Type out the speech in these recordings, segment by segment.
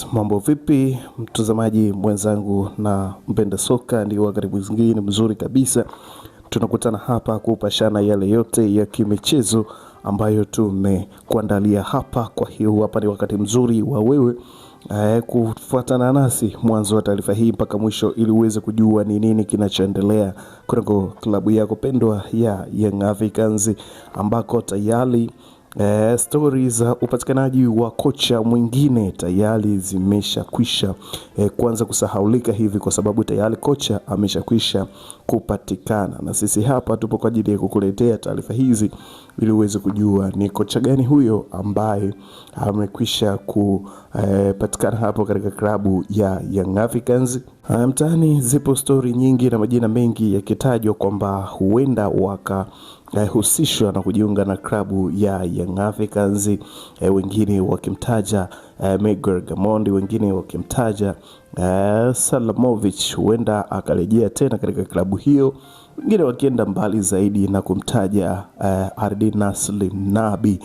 Yes, mambo vipi mtazamaji mwenzangu na mpenda soka, ndio wakati mwingine mzuri kabisa tunakutana hapa kupashana yale yote ya kimichezo ambayo tumekuandalia hapa. Kwa hiyo hapa ni wakati mzuri wa wewe kufuatana nasi mwanzo wa taarifa hii mpaka mwisho, ili uweze kujua ni nini kinachoendelea kunako klabu yako pendwa ya Young Africans, ambako tayari stories za upatikanaji wa kocha mwingine tayari zimeshakwisha kuanza kusahaulika hivi, kwa sababu tayari kocha ameshakwisha kupatikana, na sisi hapa tupo kwa ajili ya kukuletea taarifa hizi ili uweze kujua ni kocha gani huyo ambaye amekwisha kupatikana hapo katika klabu ya Young Africans. Mtaani zipo story nyingi na majina mengi yakitajwa kwamba huenda husishwa na kujiunga na klabu ya Young Africans, wengine wakimtaja Miguel Gamondi, wengine wakimtaja Salamovic huenda akarejea tena katika klabu hiyo, wengine wakienda mbali zaidi na kumtaja Ardin Naslim Nabi,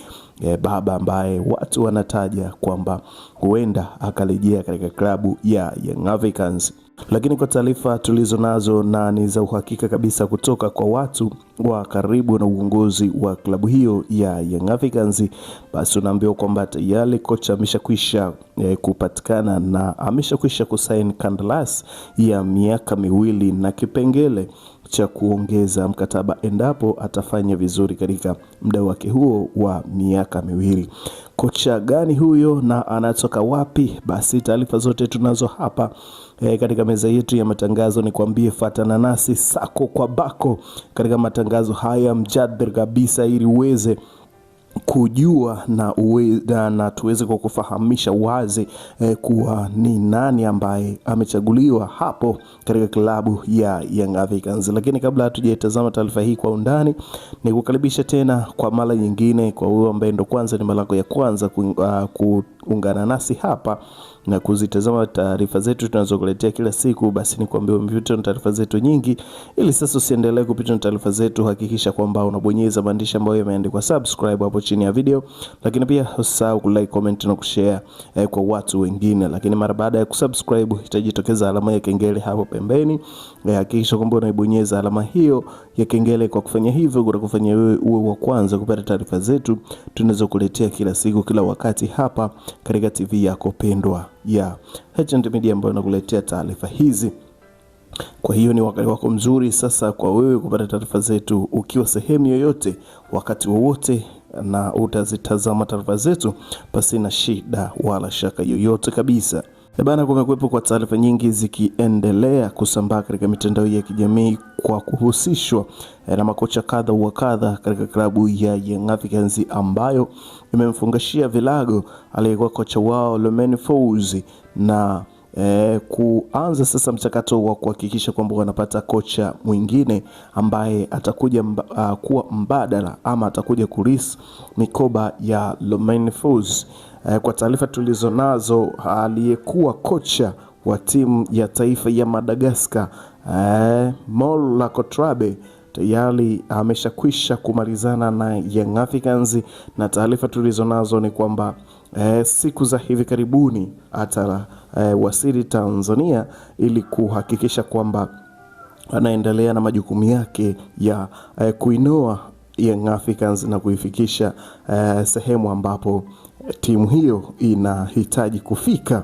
baba ambaye watu wanataja kwamba huenda akarejea katika klabu ya Young Africans. Lakini kwa taarifa tulizo nazo na ni za uhakika kabisa kutoka kwa watu wa karibu na uongozi wa klabu hiyo ya Young Africans, basi unaambiwa kwamba tayari kocha ameshakwisha kupatikana na ameshakwisha kusaini kandarasi ya miaka 2 na kipengele cha kuongeza mkataba endapo atafanya vizuri katika muda wake huo wa miaka 2. Kocha gani huyo na anatoka wapi? Basi taarifa zote tunazo hapa katika meza yetu ya matangazo. Ni kuambie fatana nasi sako kwa bako katika matangazo haya mjadala kabisa, ili uweze kujua na tuweze kukufahamisha wazi kuwa ni nani ambaye amechaguliwa hapo katika klabu ya Young Africans. Lakini kabla hatujatazama taarifa hii kwa undani, ni kukaribisha tena kwa mara nyingine kwa wewe ambaye ndo kwanza ni mara yako ya kwanza kuungana nasi hapa na kuzitazama taarifa zetu tunazokuletea kila siku. Basi nikwambie umepita na taarifa zetu nyingi, ili sasa usiendelee kupita na taarifa zetu, hakikisha kwamba unabonyeza maandishi ambayo yameandikwa subscribe hapo chini ya video, lakini pia usahau ku like, comment na kushare kwa watu wengine. Lakini mara baada ya kusubscribe itajitokeza alama ya kengele hapo pembeni, hakikisha kwamba unaibonyeza alama hiyo ya kengele. Kwa kufanya hivyo utakufanya wewe uwe wa kwanza kupata taarifa zetu tunazokuletea kila siku kila wakati hapa katika TV yako pendwa ya H&M Media ambayo inakuletea taarifa hizi. Kwa hiyo ni wakati wako mzuri sasa kwa wewe kupata taarifa zetu ukiwa sehemu yoyote wakati wowote, na utazitazama taarifa zetu pasi na shida wala shaka yoyote kabisa. Bana, kumekuwepo kwa taarifa nyingi zikiendelea kusambaa katika mitandao ya kijamii kwa kuhusishwa na makocha kadha wa kadha katika klabu ya Young Africans, ambayo imemfungashia vilago aliyekuwa kocha wao Romain Folz na kuanza sasa mchakato wa kuhakikisha kwamba wanapata kocha mwingine ambaye atakuja kuwa mbadala ama atakuja kulisi mikoba ya Romain Folz. Kwa taarifa tulizo nazo, aliyekuwa kocha wa timu ya taifa ya Madagascar Molla Kotrabe tayari ameshakwisha kumalizana na Young Africans, na taarifa tulizo nazo ni kwamba siku za hivi karibuni wasili Tanzania ili kuhakikisha kwamba anaendelea na majukumu yake ya kuinoa Young Africans na kuifikisha sehemu ambapo timu hiyo inahitaji kufika.